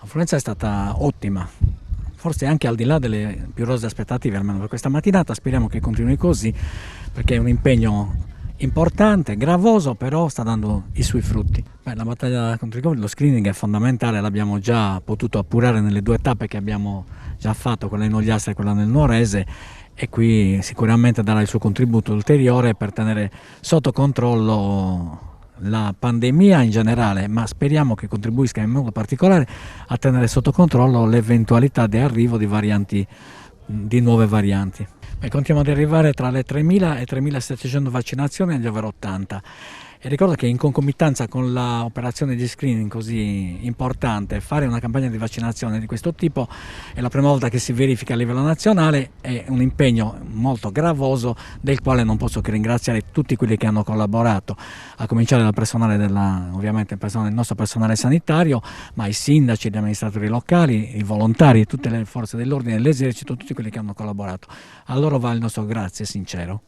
L'affluenza è stata ottima, forse anche al di là delle più rosee aspettative, almeno per questa mattinata. Speriamo che continui così, perché è un impegno importante, gravoso, però sta dando i suoi frutti. La battaglia contro il Covid, lo screening è fondamentale, l'abbiamo già potuto appurare nelle due tappe che abbiamo già fatto, quella in Ogliastra e quella nel Nuorese, e qui sicuramente darà il suo contributo ulteriore per tenere sotto controllo la pandemia in generale, ma speriamo che contribuisca in modo particolare a tenere sotto controllo l'eventualità di arrivo di varianti, di nuove varianti. Continuiamo ad arrivare tra le 3.000 e 3.700 vaccinazioni agli over 80. E ricordo che in concomitanza con l'operazione di screening così importante, fare una campagna di vaccinazione di questo tipo è la prima volta che si verifica a livello nazionale, è un impegno molto gravoso del quale non posso che ringraziare tutti quelli che hanno collaborato, a cominciare dal personale ovviamente il nostro personale sanitario, ma i sindaci, gli amministratori locali, i volontari, tutte le forze dell'ordine, l'esercito, tutti quelli che hanno collaborato. A loro va il nostro grazie sincero.